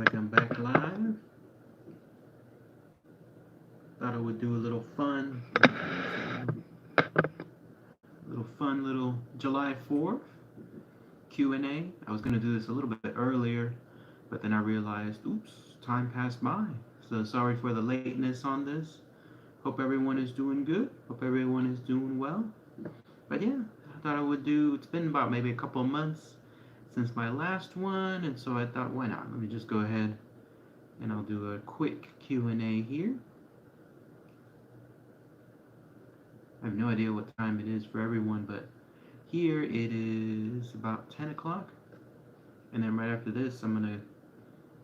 like I'm back live. Thought I would do a little July 4th Q&A. I was gonna do this a little bit earlier, but then I realized, oops, time passed by. So sorry for the lateness on this. Hope everyone is doing good. Hope everyone is doing well. But yeah, I thought I would do. It's been about maybe a couple of months since my last one, and so I thought, why not? Let me just go ahead and I'll do a quick Q&A here. I have no idea what time it is for everyone, but here it is about 10 o'clock. And then right after this, I'm going to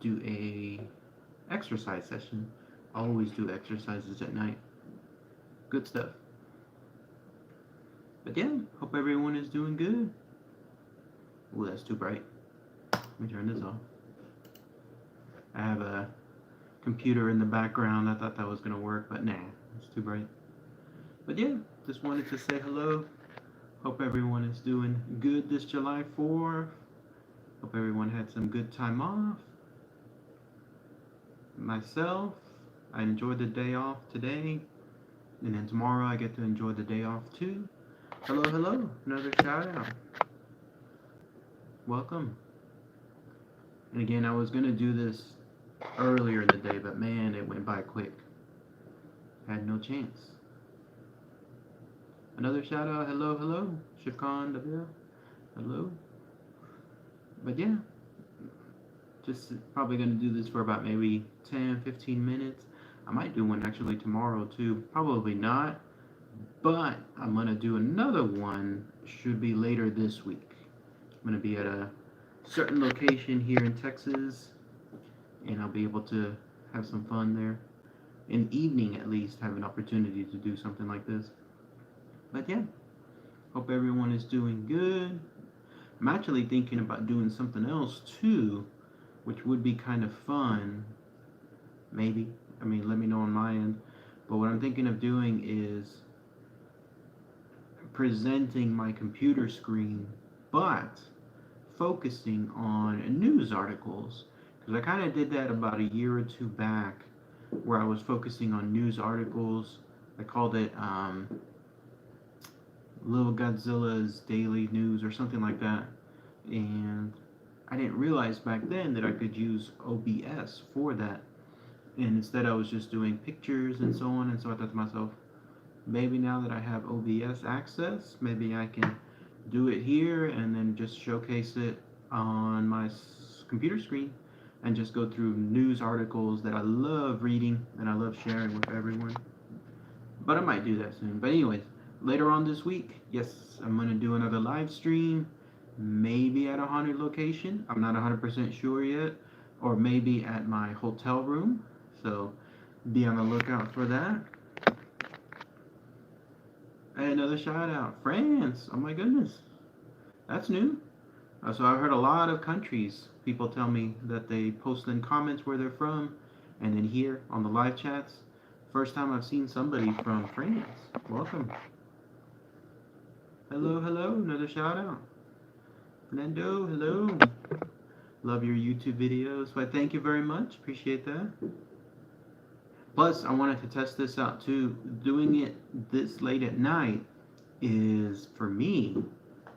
do a exercise session. I always do exercises at night. Good stuff. But yeah, hope everyone is doing good. Ooh, that's too bright. Let me turn this off. I have a computer in the background. I thought that was going to work, but nah, it's too bright. But yeah, just wanted to say hello. Hope everyone is doing good this July 4th. Hope everyone had some good time off. Myself, I enjoyed the day off today. And then tomorrow I get to enjoy the day off too. Hello, hello. Another shout out. Welcome. And again, I was going to do this earlier in the day, but man, it went by quick. Had no chance. Another shout out. Hello, hello. Shakan Davila. Hello. But yeah, just probably going to do this for about maybe 10-15 minutes. I might do one actually tomorrow too. Probably not. But I'm going to do another one. Should be later this week. I'm going to be at a certain location here in Texas, and I'll be able to have some fun there. In the evening, at least, have an opportunity to do something like this. But yeah, hope everyone is doing good. I'm actually thinking about doing something else too, which would be kind of fun. Maybe. I mean, let me know on my end. But what I'm thinking of doing is presenting my computer screen, but focusing on news articles. Because I kind of did that about a year or two back, where I was focusing on news articles. I called it Little Godzilla's Daily News or something like that. And I didn't realize back then that I could use OBS for that. And instead I was just doing pictures and so on. And so I thought to myself, maybe now that I have OBS access, maybe I can do it here and then just showcase it on my computer screen and just go through news articles that I love reading and I love sharing with everyone. But I might do that soon. But anyways, later on this week, yes, I'm going to do another live stream, maybe at a haunted location. I'm not 100% sure yet. Or maybe at my hotel room. So be on the lookout for that. Hey, another shout out. France. Oh my goodness. That's new. So I've heard a lot of countries. People tell me that they post in comments where they're from. And then here on the live chats. First time I've seen somebody from France. Welcome. Hello, hello. Another shout out. Fernando, hello. Love your YouTube videos. Why, thank you very much. Appreciate that. Plus, I wanted to test this out too. Doing it this late at night is, for me,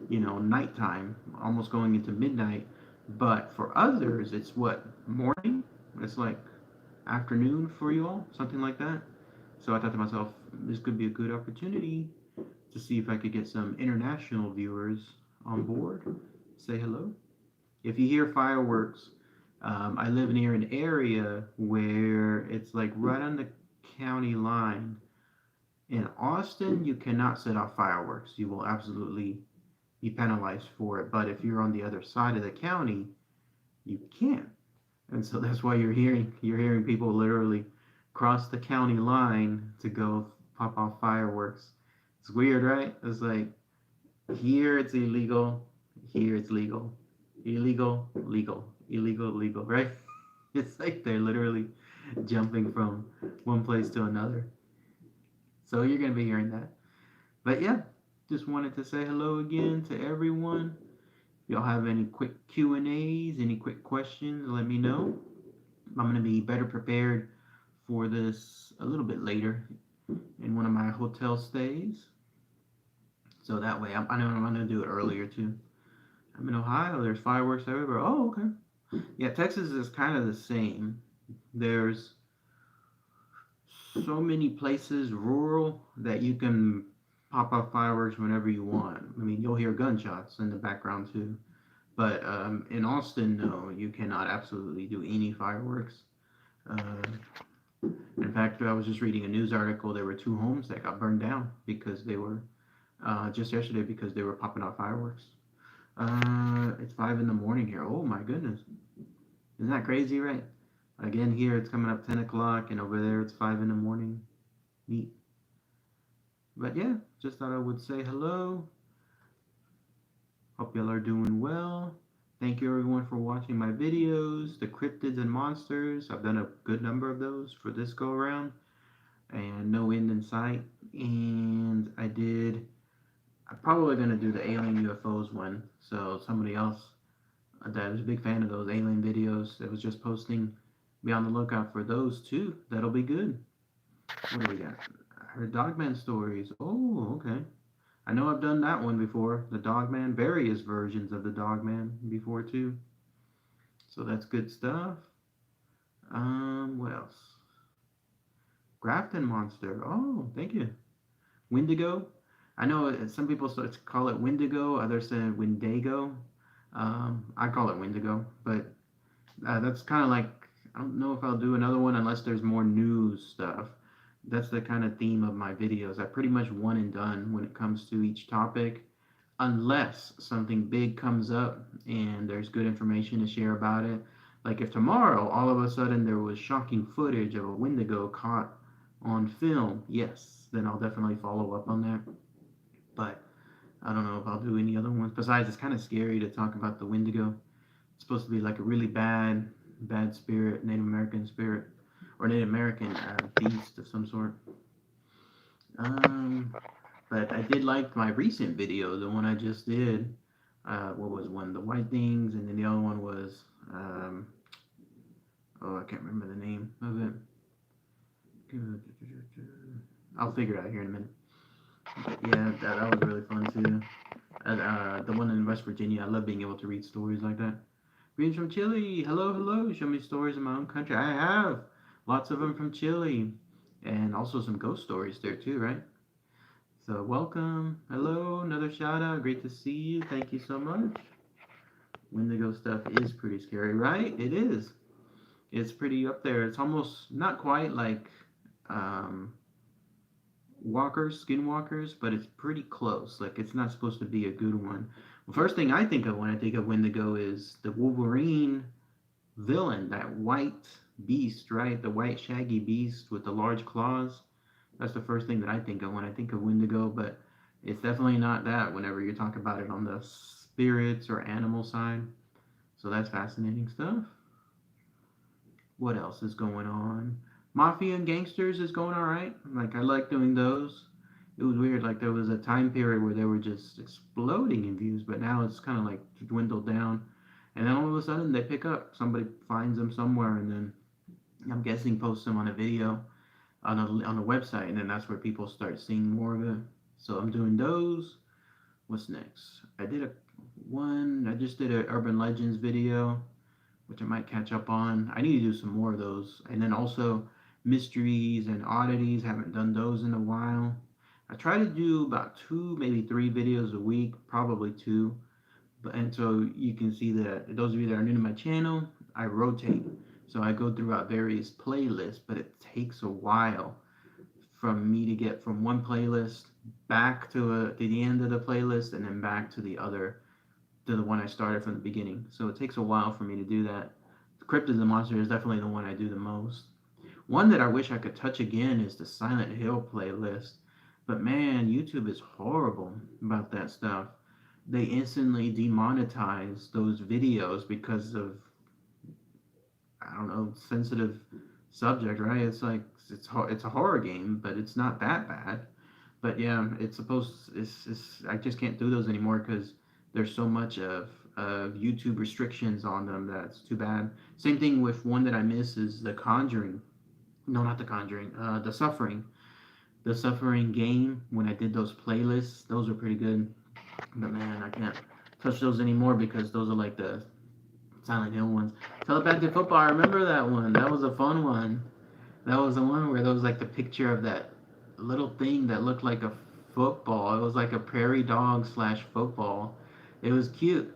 nighttime, almost going into midnight. But for others, it's what, morning? It's like afternoon for you all, something like that. So I thought to myself, this could be a good opportunity to see if I could get some international viewers on board. Say hello. If you hear fireworks, I live near an area where it's like right on the county line. In Austin, you cannot set off fireworks. You will absolutely be penalized for it. But if you're on the other side of the county, you can. And so that's why you're hearing people literally cross the county line to go pop off fireworks. It's weird, right? It's like here it's illegal, here it's legal. Illegal, legal, illegal, legal, right? It's like they're literally jumping from one place to another. So you're going to be hearing that. But yeah, just wanted to say hello again to everyone. If y'all have any quick Q&As, any quick questions, let me know. I'm going to be better prepared for this a little bit later in one of my hotel stays. So that way, I know I'm going to do it earlier too. I'm in Ohio. There's fireworks everywhere. Oh, okay. Yeah, Texas is kind of the same. There's so many places rural that you can pop off fireworks whenever you want. I mean, you'll hear gunshots in the background too. But in Austin, no, you cannot absolutely do any fireworks. Uh, in fact, I was just reading a news article. There were two homes that got burned down because they were just yesterday because they were popping off fireworks. It's 5 in the morning here. Oh my goodness, isn't that crazy, right? Again, here it's coming up 10 o'clock, and over there it's 5 in the morning. Neat. But yeah, just thought I would say hello. Hope y'all are doing well. Thank you everyone for watching my videos, the cryptids and monsters. I've done a good number of those for this go around, and no end in sight. And I'm probably gonna do the alien UFOs one. So somebody else that is a big fan of those alien videos that was just posting, be on the lookout for those too. That'll be good. What do we got? I heard Dogman stories. Oh, okay. I know I've done that one before. The Dogman, various versions of the Dogman before too. So that's good stuff. What else? Grafton Monster. Oh, thank you. Wendigo. I know some people call it Wendigo, others say Wendigo. I call it Wendigo, but that's kind of like I don't know if I'll do another one unless there's more news stuff. That's the kind of theme of my videos. I pretty much one and done when it comes to each topic, unless something big comes up and there's good information to share about it. Like if tomorrow all of a sudden there was shocking footage of a Wendigo caught on film, yes, then I'll definitely follow up on that. But I don't know if I'll do any other ones. Besides, it's kind of scary to talk about the Wendigo. It's supposed to be like a really bad spirit, Native American spirit, or Native American beast of some sort. Um, but I did like my recent video, the one I just did. What was one? The white things, and then the other one was oh, I can't remember the name of it. I'll figure it out here in a minute. But yeah, that was really fun too. The one in West Virginia, I love being able to read stories like that. Greetings from Chile. Hello, hello. Show me stories in my own country. I have lots of them from Chile, and also some ghost stories there too, right? So welcome. Hello, another shout out. Great to see you. Thank you so much. Wendigo stuff is pretty scary, right? It is. It's pretty up there. It's almost not quite like um, skinwalkers, but it's pretty close. Like it's not supposed to be a good one. The first thing I think of when I think of Wendigo is the Wolverine villain, that white beast, right? The white shaggy beast with the large claws. That's the first thing that I think of when I think of Wendigo, but it's definitely not that whenever you talk about it on the spirits or animal side. So that's fascinating stuff. What else is going on? Mafia and Gangsters is going all right. Like I like doing those. It was weird. Like there was a time period where they were just exploding in views, but now it's kind of like dwindled down. And then all of a sudden they pick up. Somebody finds them somewhere, and then I'm guessing posts them on a video on a website, and then that's where people start seeing more of it. So I'm doing those. What's next? I just did a urban legends video, which I might catch up on. I need to do some more of those. And then also mysteries and oddities. Haven't done those in a while. I try to do about two, maybe three videos a week, probably two. And so you can see that those of you that are new to my channel, I rotate. So I go throughout various playlists, but it takes a while from me to get from one playlist back to the end of the playlist and then back to the one I started from the beginning. So it takes a while for me to do that. Cryptid the Monster is definitely the one I do the most. One that I wish I could touch again is the Silent Hill playlist. But man, YouTube is horrible about that stuff. They instantly demonetize those videos because of, I don't know, sensitive subject, right? It's like it's a horror game, but it's not that bad. But yeah, it's supposed it's I just can't do those anymore because there's so much of YouTube restrictions on them. That's too bad. Same thing with one that I miss is The Conjuring. No, not The Conjuring. The Suffering. The Suffering game. When I did those playlists, those were pretty good. But man, I can't touch those anymore because those are like the Silent Hill ones. Telepathic Football. I remember that one. That was a fun one. That was the one where there was like the picture of that little thing that looked like a football. It was like a prairie dog slash football. It was cute.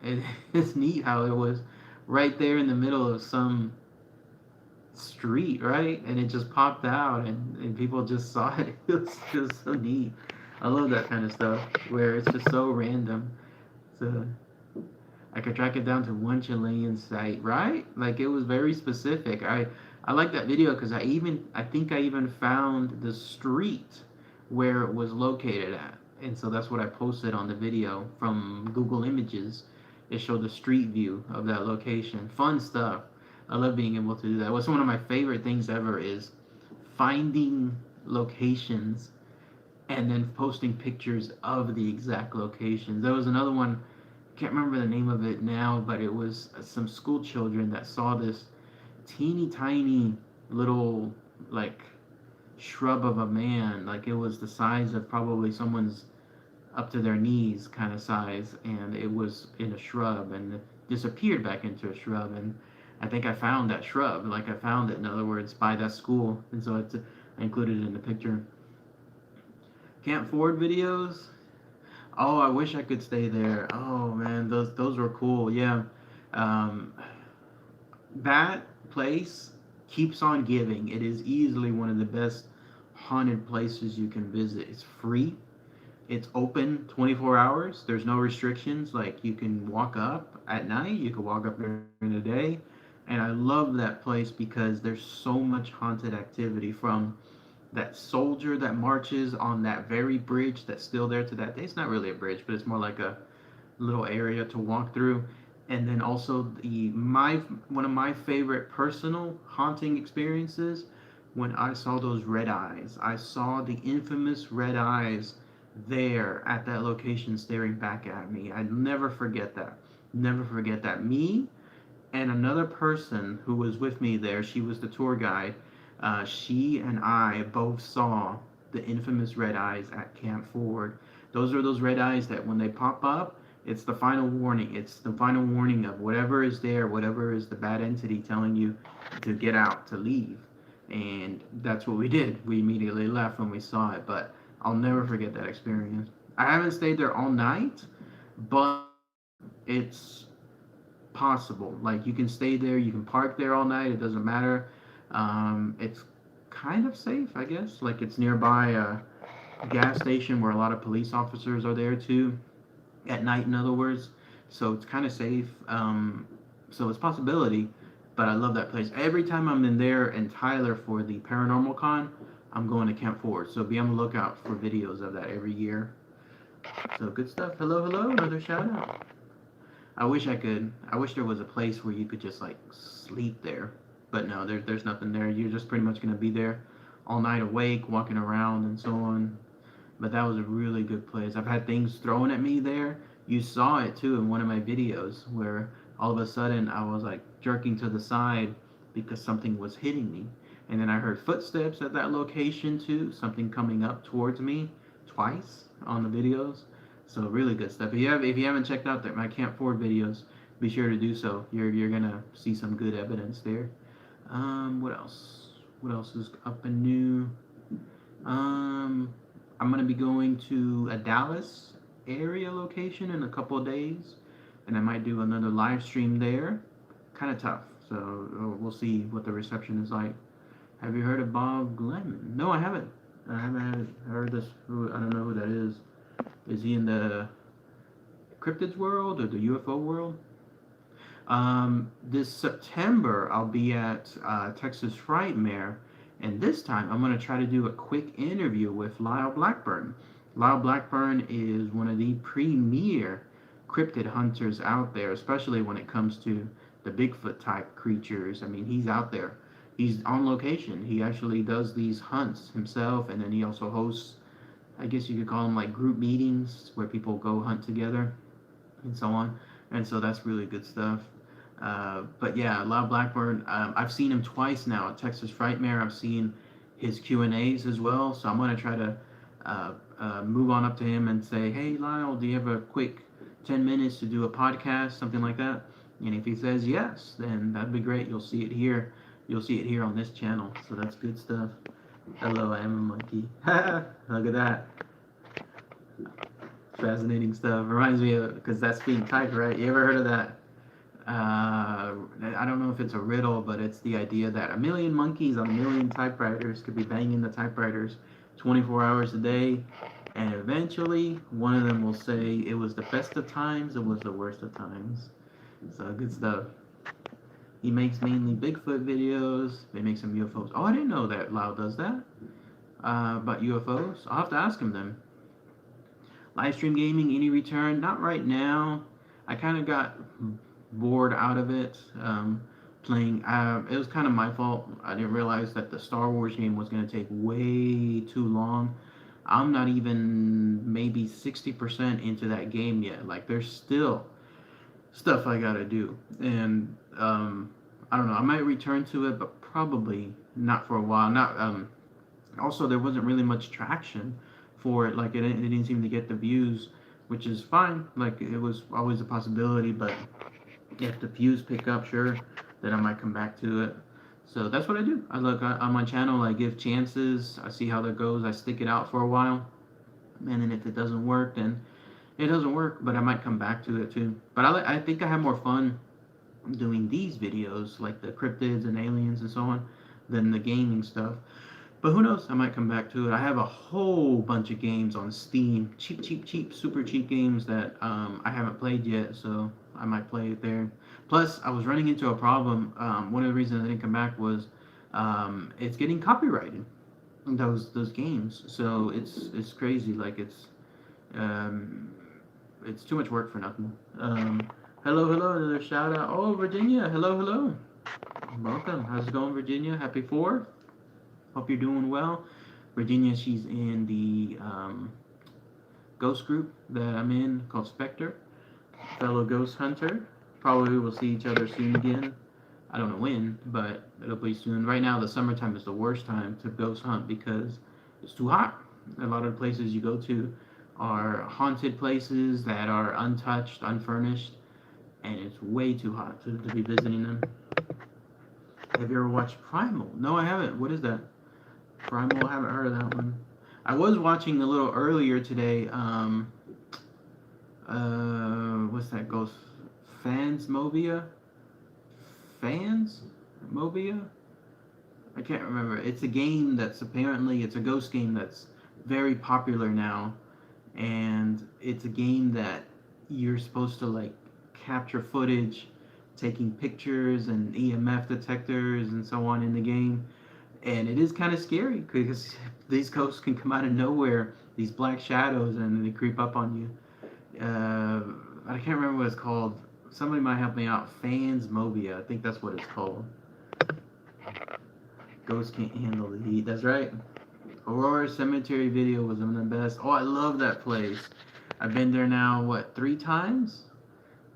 It's neat how it was right there in the middle of some street, right? And it just popped out and people just saw it. It was just so neat. I love that kind of stuff where it's just so random. So I could track it down to one Chilean site, right? Like it was very specific. I like that video because I think I even found the street where it was located at, and so that's what I posted on the video from Google Images. It showed the street view of that location. Fun stuff. I love being able to do that. What's one of my favorite things ever is finding locations and then posting pictures of the exact locations. There was another one, can't remember the name of it now, but it was some school children that saw this teeny tiny little like shrub of a man. Like it was the size of probably someone's up to their knees kind of size, and it was in a shrub and it disappeared back into a shrub. And I think I found that shrub. Like I found it, in other words, by that school, and so I included it in the picture. Camp Ford videos. Oh, I wish I could stay there. Oh man, those were cool. Yeah, um, that place keeps on giving. It is easily one of the best haunted places you can visit. It's free. It's open 24 hours. There's no restrictions. Like you can walk up at night. You can walk up during the day. And I love that place because there's so much haunted activity from that soldier that marches on that very bridge that's still there to that day. It's not really a bridge, but it's more like a little area to walk through. And then also the my one of my favorite personal haunting experiences when I saw those red eyes. I saw the infamous red eyes there at that location staring back at me. I'd never forget that. Never forget that. Me and another person who was with me there, she was the tour guide. She and I both saw the infamous red eyes at Camp Ford. Those are those red eyes that when they pop up, it's the final warning. It's the final warning of whatever is there, whatever is the bad entity telling you to get out, to leave. And that's what we did. We immediately left when we saw it, but I'll never forget that experience. I haven't stayed there all night, but it's possible. Like you can stay there, you can park there all night. It doesn't matter. It's kind of safe, I guess. Like it's nearby a gas station where a lot of police officers are there too, at night, in other words. So it's kind of safe. So it's a possibility, but I love that place. Every time I'm in there in Tyler for the Paranormal Con, I'm going to Camp Ford. So be on the lookout for videos of that every year. So good stuff. Hello, hello. Another shout out. I wish I could. I wish there was a place where you could just like sleep there, but no, there's nothing there. You're just pretty much gonna be there all night awake, walking around and so on. But that was a really good place. I've had things thrown at me there. You saw it too in one of my videos where all of a sudden I was like jerking to the side because something was hitting me, and then I heard footsteps at that location too. Something coming up towards me twice on the videos. So really good stuff. If you haven't checked out my Camp Ford videos, be sure to do so. You're gonna see some good evidence there. What else? What else is up and new? I'm gonna be going to a Dallas area location in a couple of days, and I might do another live stream there. Kind of tough, so we'll see what the reception is like. Have you heard of Bob Glenn? No, I haven't. I haven't heard this. I don't know who that is. Is he in the Cryptids world or the UFO world? This September, I'll be at Texas Frightmare, and this time I'm going to try to do a quick interview with Lyle Blackburn. Lyle Blackburn is one of the premier cryptid hunters out there, especially when it comes to the Bigfoot type creatures. I mean, he's out there. He's on location. He actually does these hunts himself, and then he also hosts, I guess you could call them like group meetings where people go hunt together and so on. and so that's really good stuff. But yeah, Loud Blackburn, I've seen him twice now at Texas Frightmare. I've seen his Q&As as well, so I'm gonna try to move on up to him and say, hey Lyle, do you have a quick 10 minutes to do a podcast, something like that? And if he says yes, then that'd be great. You'll see it here. You'll see it here on this channel. So that's good stuff. Hello, I am a monkey. Look at that. Fascinating stuff. Reminds me of, because that's being typed, right? You ever heard of that? I don't know if it's a riddle, but it's the idea that a million monkeys on a million typewriters could be banging the typewriters 24 hours a day, and eventually one of them will say it was the best of times, it was the worst of times. So good stuff. He makes mainly Bigfoot videos. They make some UFOs. Oh, I didn't know that Lau does that. About UFOs. I'll have to ask him then. Live stream gaming, any return? Not right now. I kind of got bored out of it. Playing. It was kind of my fault. I didn't realize that the Star Wars game was going to take way too long. I'm not even maybe 60% into that game yet. Like, there's still stuff I gotta do, and I don't know. I might return to it, but probably not for a while. Not Also, there wasn't really much traction for it. Like it didn't seem to get the views, which is fine. Like it was always a possibility, but if the views pick up, sure, then I might come back to it. So that's what I do. I look on my channel. I give chances. I see how that goes. I stick it out for a while, and then if it doesn't work, then it doesn't work. But I might come back to it too. But I think I have more fun doing these videos, like the cryptids and aliens and so on, than the gaming stuff. But who knows? I might come back to it. I have a whole bunch of games on Steam, cheap, super cheap games that I haven't played yet, so I might play it there. Plus, I was running into a problem. One of the reasons I didn't come back was it's getting copyrighted. Those games, so it's crazy. Like um, it's too much work for nothing. Hello, another shout out. Oh, Virginia, hello. Welcome. How's it going, Virginia? Happy 4th. Hope you're doing well. Virginia, she's in the ghost group that I'm in called Spectre. Fellow ghost hunter. Probably we'll see each other soon again. I don't know when, but it'll be soon. Right now, the summertime is the worst time to ghost hunt because it's too hot. A lot of the places you go to are haunted places that are untouched, unfurnished, and it's way too hot to be visiting them. Have you ever watched Primal? No, I haven't. What is that? Primal, I haven't heard of that one. I was watching a little earlier today. What's that ghost? Phansmobia? Phansmobia? I can't remember. It's a game that's apparently, it's a ghost game that's very popular now. And it's a game that you're supposed to like capture footage, taking pictures and EMF detectors and so on in the game. And it is kind of scary because these ghosts can come out of nowhere, these black shadows, and they creep up on you. I can't remember what it's called. Somebody might help me out. Phansmobia, I think that's what it's called. Ghosts can't handle the heat. That's right. Aurora Cemetery Video was one of the best. Oh, I love that place. I've been there now, 3 times?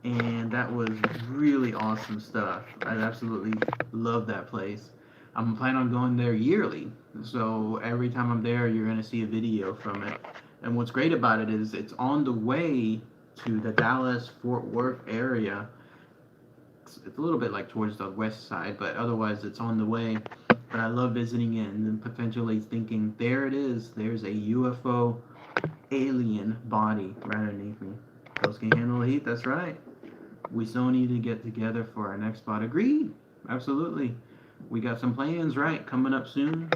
And that was really awesome stuff. I absolutely love that place. I'm planning on going there yearly. So every time I'm there, you're going to see a video from it. And what's great about it is it's on the way to the Dallas-Fort Worth area. It's a little bit like towards the west side, but otherwise it's on the way. But I love visiting it and then potentially thinking, there it is. There's a UFO alien body right underneath me. Those can handle the heat, that's right. We so need to get together for our next spot. Agreed. Absolutely. We got some plans, right, coming up soon.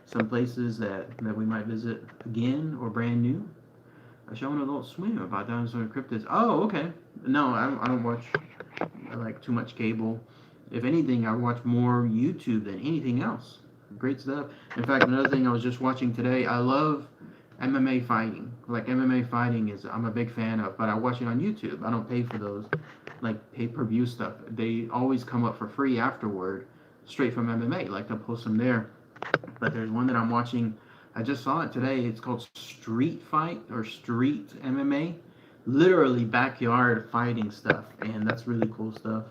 Some places that we might visit again or brand new. A show on Adult Swim about dinosaur and cryptids. Oh, okay. No, I don't watch like too much cable. If anything, I watch more YouTube than anything else. Great stuff. In fact, another thing I was just watching today, I love MMA fighting. Like MMA fighting is I'm a big fan of, but I watch it on YouTube. I don't pay for those like pay-per-view stuff. They always come up for free afterward, straight from MMA. Like they'll post them there. But there's one that I'm watching. I just saw it today. It's called Street Fight or Street MMA. literally backyard fighting stuff, and that's really cool stuff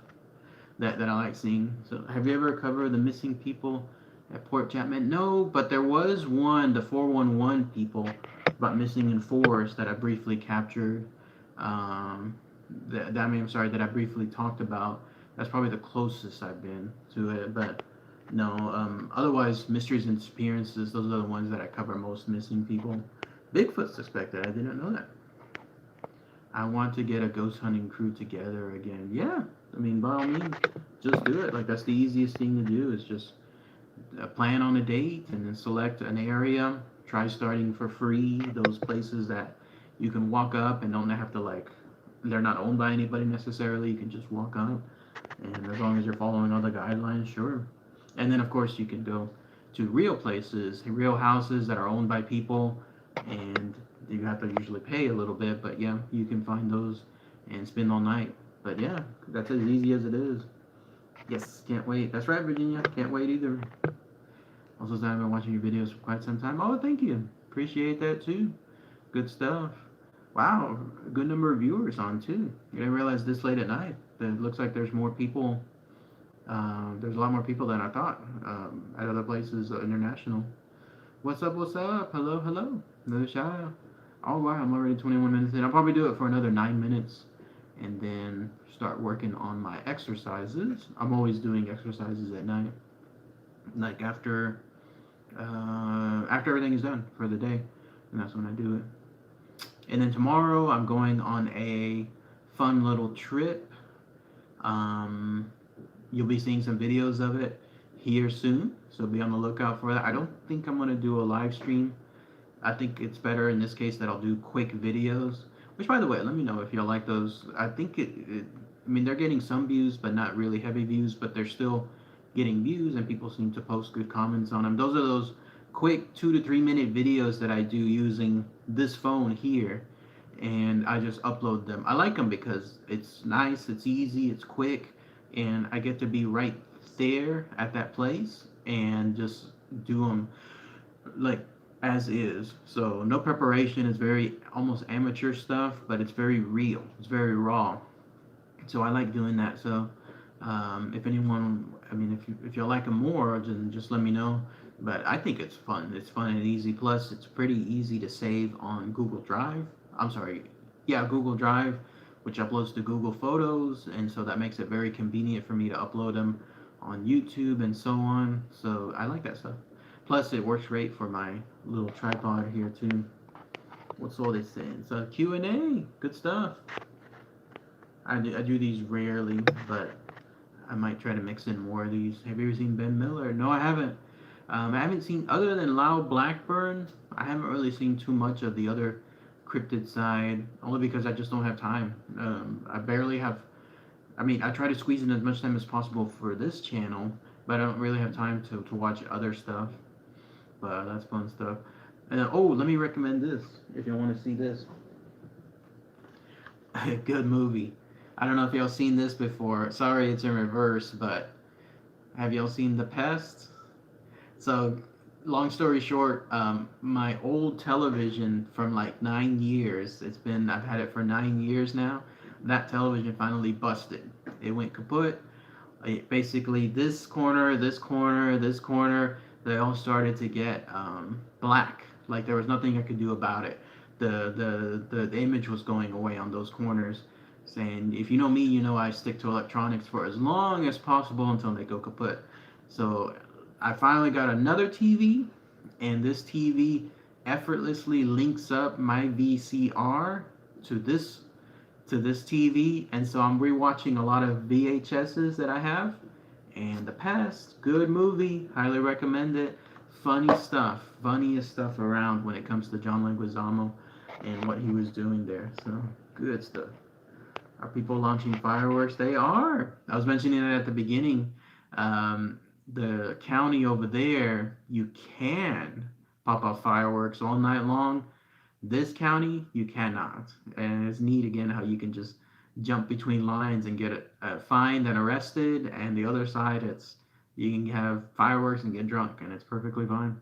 that I like seeing. So, have you ever covered the missing people at Port Chapman? No, but there was one, the 411 people about missing in forest that I briefly captured. Um, I mean, I'm sorry, that I briefly talked about. That's probably the closest I've been to it, but no. Otherwise, mysteries and disappearances. Those are the ones that I cover most. Missing people. Bigfoot suspected. I didn't know that. I want to get a ghost hunting crew together again. Yeah, I mean, by all means, just do it. Like, that's the easiest thing to do is just plan on a date and then select an area. Try starting for free. Those places that you can walk up and don't have to, like, they're not owned by anybody necessarily. You can just walk up, and as long as you're following all the guidelines, sure. And then, of course, you can go to real places, real houses that are owned by people, and you have to usually pay a little bit, but yeah, you can find those and spend all night. But yeah, that's as easy as it is. Yes, can't wait. That's right, Virginia. Can't wait either. Also, I've been watching your videos for quite some time. Oh, thank you. Appreciate that too. Good stuff. Wow, a good number of viewers on too. I didn't realize this late at night. It looks like there's more people. There's a lot more people than I thought at other places international. What's up? What's up? Hello, hello. Another shout out. All right, I'm already 21 minutes in. I'll probably do it for another 9 minutes, and then start working on my exercises. I'm always doing exercises at night, like after everything is done for the day, and that's when I do it. And then tomorrow I'm going on a fun little trip. Um, you'll be seeing some videos of it here soon, so be on the lookout for that. I don't think I'm gonna do a live stream. I think it's better in this case that I'll do quick videos. Which, by the way, let me know if y'all like those. I think I mean, they're getting some views, but not really heavy views. But they're still getting views, and people seem to post good comments on them. Those are those quick 2 to 3 minute videos that I do using this phone here, and I just upload them. I like them because it's nice, it's easy, it's quick, and I get to be right there at that place and just do them like as is. So no preparation. It's very almost amateur stuff, but it's very real. It's very raw. So I like doing that. So if anyone, I mean, if you like them more, then just let me know. But I think it's fun. It's fun and easy. Plus, it's pretty easy to save on Google Drive. I'm sorry, yeah, Google Drive, which uploads to Google Photos, and so that makes it very convenient for me to upload them on YouTube and so on. So I like that stuff. Plus, it works great for my little tripod here too. What's all this saying? So Q&A, good stuff. I do these rarely, but I might try to mix in more of these. Have you ever seen Ben Miller? No, I haven't. I haven't seen, other than Loud Blackburn, I haven't really seen too much of the other cryptid side, only because I just don't have time. I barely have, I mean, I try to squeeze in as much time as possible for this channel, but I don't really have time to watch other stuff. But that's fun stuff. And oh, let me recommend this if you want to see this. Good movie. I don't know if y'all seen this before. Sorry, it's in reverse, but have y'all seen The Pest? So, long story short, my old television from like 9 years. I've had it for 9 years now. That television finally busted. It went kaput. Basically, this corner, this corner, this corner, they all started to get black. Like there was nothing I could do about it. The image was going away on those corners. Saying, if you know me, you know I stick to electronics for as long as possible until they go kaput. So I finally got another TV, and this TV effortlessly links up my VCR to this TV, and so I'm rewatching a lot of VHSs that I have. And The Past, good movie, highly recommend it. Funny stuff, funniest stuff around when it comes to John Leguizamo and what he was doing there. So good stuff. Are people launching fireworks? They are. I was mentioning it at the beginning. The county over there, you can pop off fireworks all night long. This county, you cannot. And it's neat again how you can just jump between lines and get fined and arrested. And the other side, it's you can have fireworks and get drunk, and it's perfectly fine.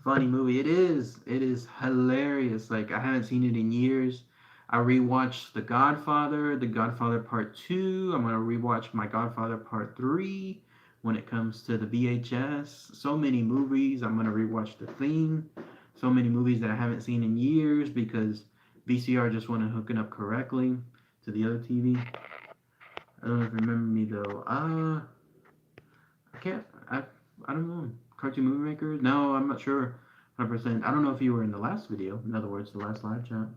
Funny movie. It is. It is hilarious. Like I haven't seen it in years. I rewatched The Godfather, The Godfather Part 2. I'm going to rewatch My Godfather Part 3 when it comes to the VHS. So many movies. I'm going to rewatch The Thing. So many movies that I haven't seen in years because VCR just wasn't hooking up correctly to the other TV. I don't know if you remember me though. I can't. I don't know. Cartoon Movie Makers? No, I'm not sure. 100%. I don't know if you were in the last video. In other words, the last live chat.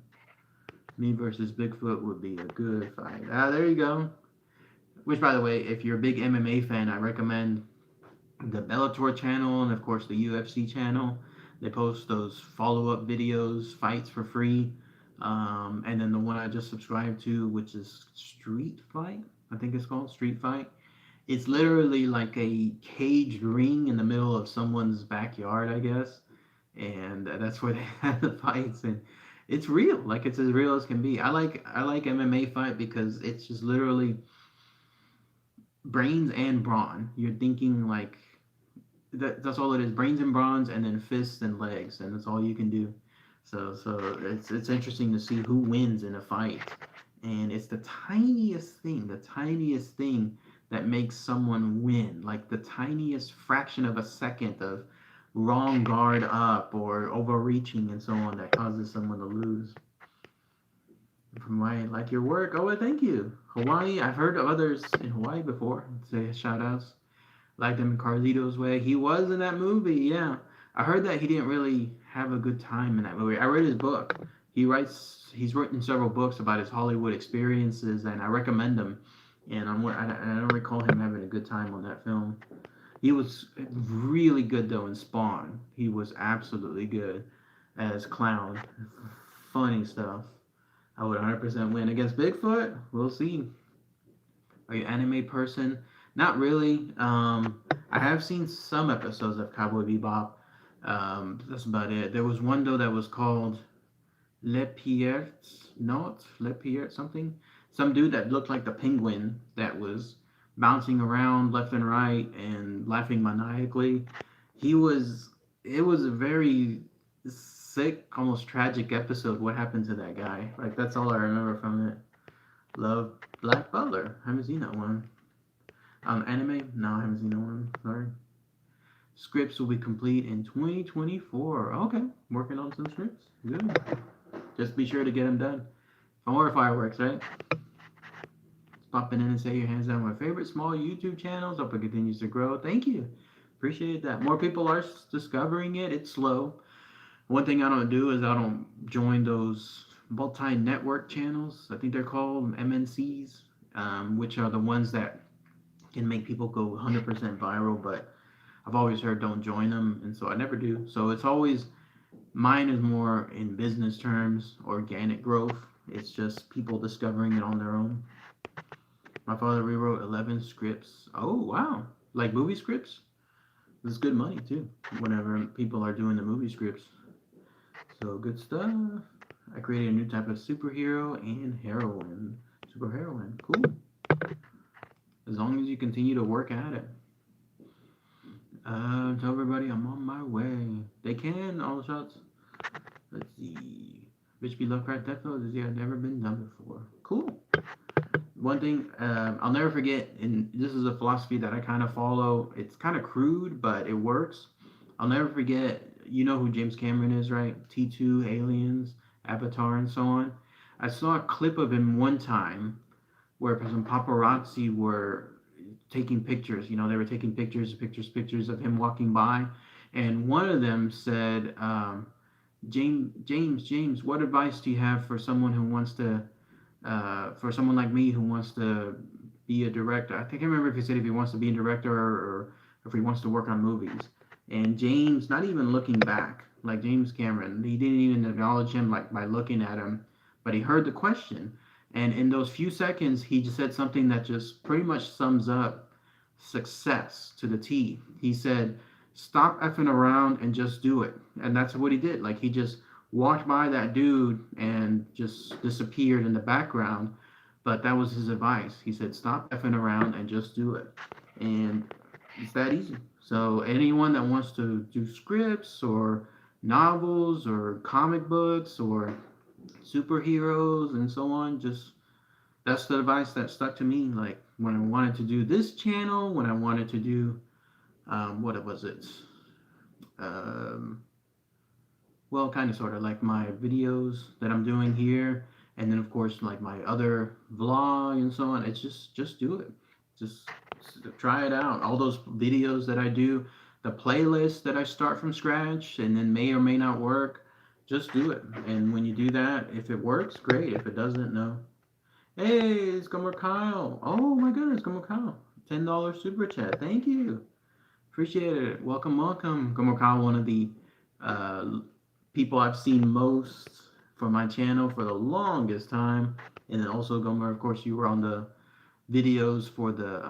Me versus Bigfoot would be a good fight. There you go. Which, by the way, if you're a big MMA fan, I recommend the Bellator channel and, of course, the UFC channel. They post those follow-up videos, fights for free. And then the one I just subscribed to, which is Street Fight. I think it's called Street Fight. It's literally like a caged ring in the middle of someone's backyard, I guess, and that's where they have the fights, and it's real, like it's as real as can be. I like MMA fight because it's just literally brains and brawn. You're thinking like that's all it is, brains and brawns, and then fists and legs, and that's all you can do. So it's interesting to see who wins in a fight, and it's the tiniest thing that makes someone win, like the tiniest fraction of a second of wrong guard up or overreaching and so on that causes someone to lose. From Hawaii, like your work. Oh, well, thank you. Hawaii, I've heard of others in Hawaii before. Say shout outs. Like them in Carlito's Way. He was in that movie, yeah. I heard that he didn't really have a good time in that movie. I read his book. He's written several books about his Hollywood experiences, and I recommend them. And I don't recall him having a good time on that film. He was really good though in Spawn. He was absolutely good as Clown. Funny stuff. I would 100% win against Bigfoot. We'll see. Are you an anime person? Not really. I have seen some episodes of Cowboy Bebop. That's about it. There was one though that was called Le Pierre, not Le Pierre something. Some dude that looked like the penguin that was bouncing around left and right and laughing maniacally. He was. It was a very sick, almost tragic episode. What happened to that guy? Like that's all I remember from it. Love Black Butler. Haven't seen that one. Anime? No, I haven't seen that one. Sorry. Scripts will be complete in 2024. Okay, working on some scripts. Good. Just be sure to get them done. More fireworks, right? Popping in and say your hands down. My favorite small YouTube channels. Hope it continues to grow. Thank you. Appreciate that. More people are discovering it. It's slow. One thing I don't do is I don't join those multi-network channels. I think they're called MNCs, which are the ones that can make people go 100% viral. But I've always heard don't join them, and so I never do. So it's always mine is more in business terms, organic growth. It's just people discovering it on their own. My father rewrote 11 scripts. Oh, wow. Like movie scripts? This is good money, too, whenever people are doing the movie scripts. So, good stuff. I created a new type of superhero and heroine. Superheroine. Cool. As long as you continue to work at it. Tell everybody I'm on my way. They can, all the shots. Let's see. Rich B. Lovecraft Death Note is never been done before. Cool. One thing I'll never forget, and this is a philosophy that I kind of follow. It's kind of crude, but it works. I'll never forget, you know who James Cameron is, right? T2, Aliens, Avatar, and so on. I saw a clip of him one time where some paparazzi were taking pictures. You know, they were taking pictures of him walking by. And one of them said, James, what advice do you have for someone who wants to for someone like me who wants to be a director? I think I remember if he said if he wants to be a director or if he wants to work on movies. And James, not even looking back, like James Cameron, he didn't even acknowledge him like by looking at him, but he heard the question. And in those few seconds, he just said something that just pretty much sums up success to the T. He said, "Stop effing around and just do it." And that's what he did. Like he just walked by that dude and just disappeared in the background. But that was his advice. He said, "Stop effing around and just do it." And it's that easy. So anyone that wants to do scripts or novels or comic books or superheroes and so on. Just that's the advice that stuck to me. Like when I wanted to do this channel, when I wanted to do what was it? Um, well, kind of sort of like my videos that I'm doing here, and then of course like my other vlog and so on. It's just do it. Just try it out. All those videos that I do, the playlist that I start from scratch and then may or may not work, just do it. And when you do that, if it works, great. If it doesn't, no. Hey, it's Gomer Kyle. Oh my goodness, Gomer Kyle. $10 super chat. Thank you. Appreciate it. Welcome, welcome. Gomer Kyle, one of the uh, people I've seen most for my channel for the longest time. And then also, Gomer, of course, you were on the videos for the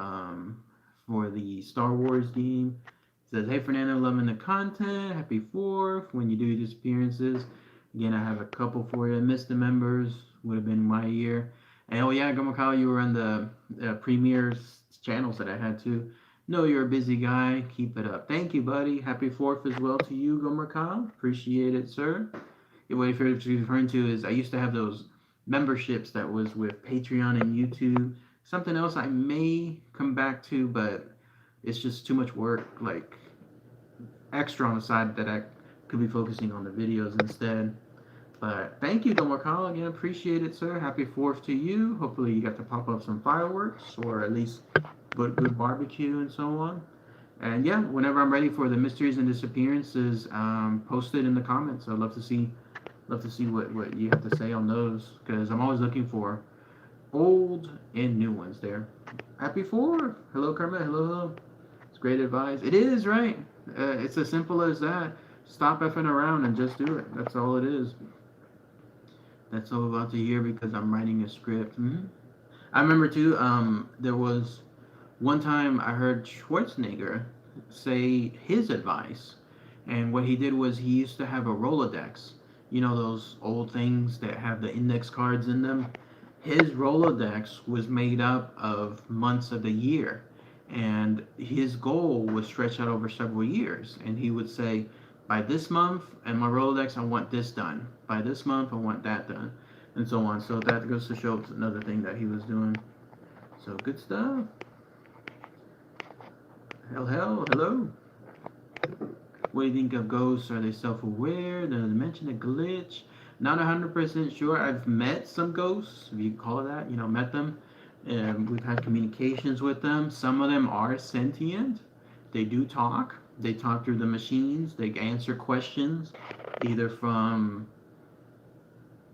Star Wars game. It says, "Hey Fernando, loving the content. Happy Fourth. When you do disappearances, again, I have a couple for you. Missed the members. Would have been my year. And oh yeah, Gomakao, you were on the premiere channels that I had too. No, you're a busy guy. Keep it up. Thank you, buddy. Happy Fourth as well to you, Gomakao. Appreciate it, sir. What you're referring to is I used to have those memberships that was with Patreon and YouTube. Something else I may come back to, but it's just too much work, like extra on the side that I could be focusing on the videos instead. But thank you, Domakal. Again, appreciate it, sir. Happy 4th to you. Hopefully, you got to pop up some fireworks or at least good barbecue and so on. And yeah, whenever I'm ready for the mysteries and disappearances, post it in the comments. I'd love to see what you have to say on those because I'm always looking for old and new ones there. Happy 4th. Hello, Kermit. Hello, hello. It's great advice. It is, right? It's as simple as that. Stop effing around and just do it. That's all it is. That's all about to hear because I'm writing a script. I remember too. There was one time I heard Schwarzenegger say his advice, and what he did was he used to have a Rolodex. You know those old things that have the index cards in them. His Rolodex was made up of months of the year, and his goal was stretched out over several years. And he would say, by this month and my Rolodex, I want this done. By this month, I want that done, and so on. So that goes to show another thing that he was doing. So good stuff. Hello. What do you think of ghosts? Are they self-aware? Did I mention a glitch? Not 100% sure. I've met some ghosts, if you call it that. Met them. And we've had communications with them. Some of them are sentient. They do talk. They talk through the machines. They answer questions, either from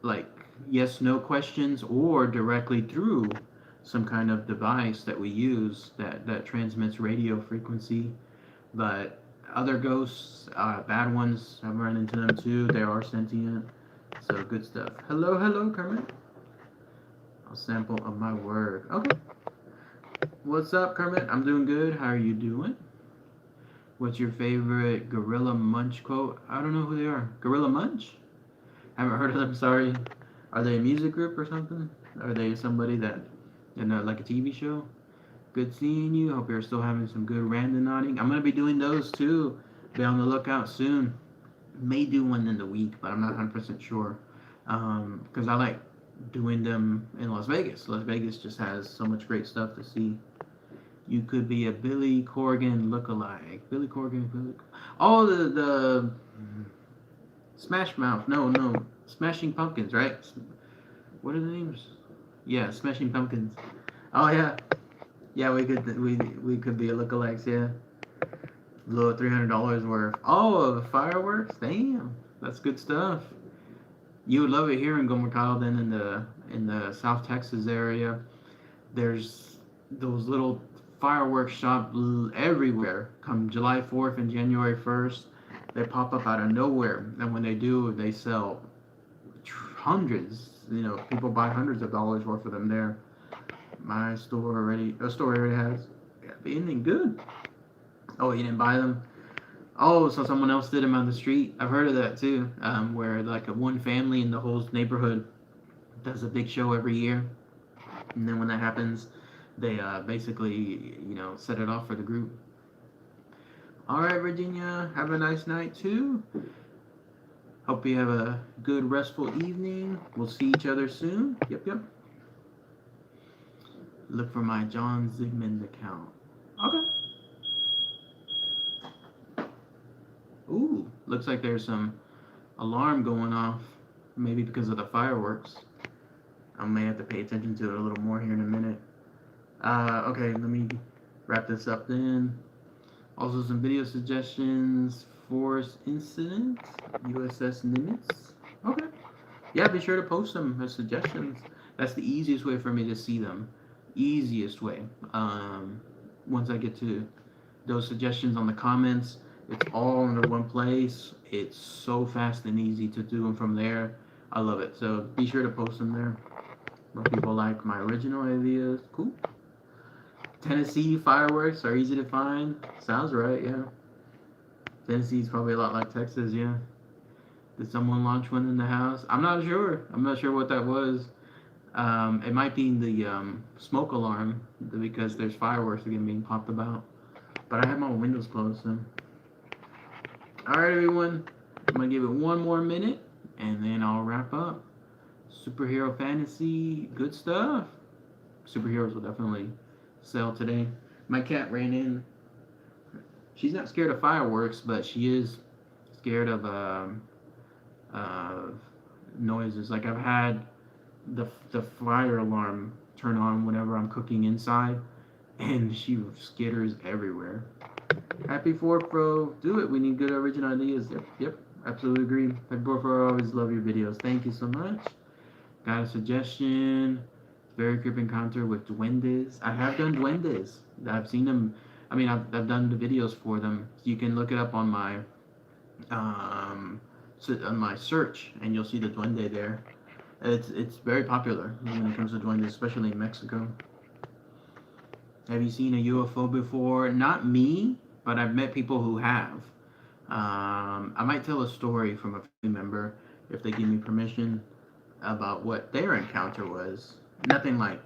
like yes no questions or directly through some kind of device that we use that transmits radio frequency. But other ghosts, bad ones, I've run into them too. They are sentient. So good stuff. Hello, Kermit. I'll sample of my work. Okay. What's up, Kermit? I'm doing good. How are you doing? What's your favorite Gorilla Munch quote? I don't know who they are. Gorilla Munch? Haven't heard of them, sorry. Are they a music group or something? Are they somebody that, like a TV show? Good seeing you. Hope you're still having some good randonauting. I'm going to be doing those too. Be on the lookout soon. May do one in the week, but I'm not 100% sure. Because I like doing them in Las Vegas. Las Vegas just has so much great stuff to see. You could be a Billy Corgan lookalike. Billy Corgan. Oh, the Smash Mouth. No. Smashing Pumpkins, right? What are the names? Yeah, Smashing Pumpkins. Oh yeah. Yeah, we could be a lookalikes, yeah. Little $300 worth. Oh, fireworks? Damn. That's good stuff. You would love it here in Gomercal, then in the South Texas area. There's those little fireworks shops everywhere. Come July 4th and January 1st, they pop up out of nowhere. And when they do, they sell hundreds. People buy hundreds of dollars worth of them there. My store already has. Yeah, anything good. Oh, you didn't buy them? Oh, so someone else did them on the street. I've heard of that too. Where like one family in the whole neighborhood does a big show every year, and then when that happens, they basically set it off for the group. All right, Virginia, have a nice night too. Hope you have a good, restful evening. We'll see each other soon. Yep, yep. Look for my John Zigmund account. Okay. Ooh, looks like there's some alarm going off. Maybe because of the fireworks. I may have to pay attention to it a little more here in a minute. Okay, let me wrap this up then. Also, some video suggestions. Forest Incident, USS Nimitz. Okay. Yeah, be sure to post them as suggestions. That's the easiest way for me to see them. Easiest way. Once I get to those suggestions on the comments, it's all under one place. It's so fast and easy to do them from there. I love it. So be sure to post them there. Most people like my original ideas. Cool. Tennessee fireworks are easy to find. Sounds right, yeah. Tennessee's probably a lot like Texas, yeah. Did someone launch one in the house? I'm not sure. I'm not sure what that was. It might be the smoke alarm because there's fireworks again being popped about. But I have my windows closed, so. Alright, everyone. I'm going to give it one more minute, and then I'll wrap up. Superhero fantasy, good stuff. Superheroes will definitely sell today. My cat ran in. She's not scared of fireworks, but she is scared of noises. Like I've had the fire alarm turn on whenever I'm cooking inside, and she skitters everywhere. Happy 4th, bro. Do it. We need good original ideas. Yep. Absolutely agree. Happy 4th, bro. I always love your videos. Thank you so much. Got a suggestion. Very creepy encounter with duendes. I have done duendes. I've seen them. I mean, I've done the videos for them. You can look it up on my search, and you'll see the duende there. It's very popular when it comes to duendes, especially in Mexico. Have you seen a UFO before? Not me, but I've met people who have. I might tell a story from a family member if they give me permission about what their encounter was. Nothing like,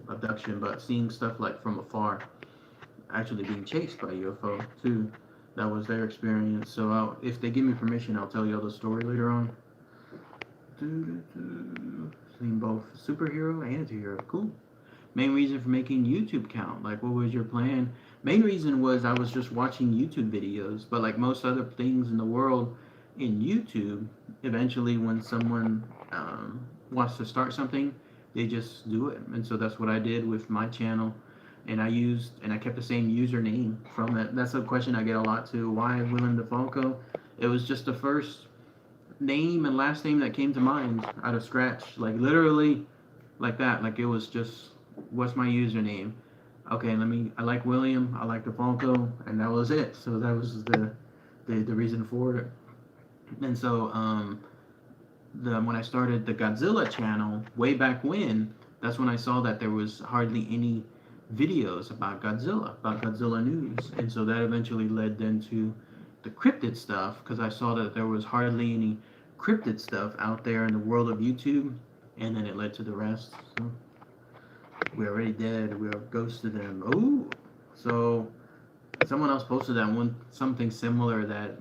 abduction, but seeing stuff like from afar. Actually being chased by a UFO too. That was their experience. So if they give me permission, I'll tell you all the story later on. Seen both superhero and anti-hero. Cool. Main reason for making YouTube count. Like, what was your plan? Main reason was I was just watching YouTube videos. But like most other things in the world, in YouTube, eventually when someone wants to start something, they just do it. And so that's what I did with my channel. And I kept the same username from it. That's a question I get a lot too. Why William DeFalco? It was just the first name and last name that came to mind out of scratch. Like literally like that. Like it was just, what's my username? Okay, I like William, I like DeFalco, and that was it. So that was the reason for it. And so when I started the Godzilla channel way back when, that's when I saw that there was hardly any videos about Godzilla news, and so that eventually led then to the cryptid stuff, because I saw that there was hardly any cryptid stuff out there in the world of YouTube, and then it led to the rest. So we're already dead. We have ghosted them. Oh, so someone else posted that one something similar, that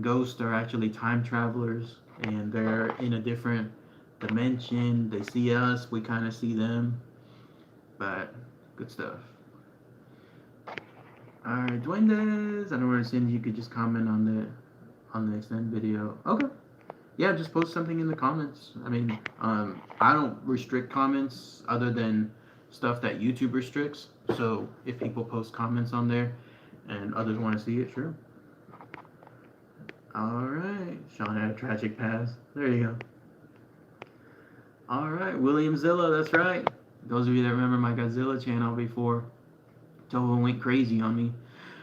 ghosts are actually time travelers, and they're in a different dimension. They see us, we kind of see them, but good stuff. Alright, duendes. I don't understand. You could just comment on the extended video. Okay. Yeah, just post something in the comments. I mean, I don't restrict comments other than stuff that YouTube restricts. So if people post comments on there and others want to see it, sure. Alright. Sean had a tragic past. There you go. Alright, William Zilla, that's right. Those of you that remember my Godzilla channel before, Toho went crazy on me.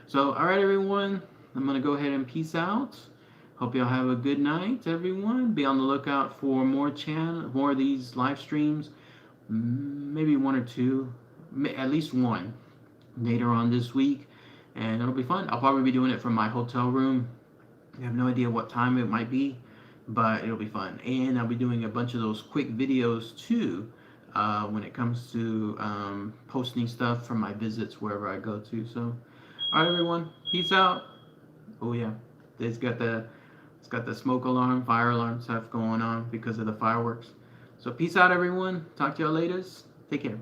So, alright everyone, I'm going to go ahead and peace out. Hope y'all have a good night, everyone. Be on the lookout for more of these live streams. Maybe one or two, at least one, later on this week. And it'll be fun. I'll probably be doing it from my hotel room. I have no idea what time it might be, but it'll be fun. And I'll be doing a bunch of those quick videos too, when it comes to posting stuff from my visits wherever I go to. So, alright everyone, peace out. Oh yeah, they've got the It's got the smoke alarm, fire alarm stuff going on because of the fireworks. So peace out, everyone. Talk to y'all later. Take care.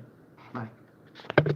Bye.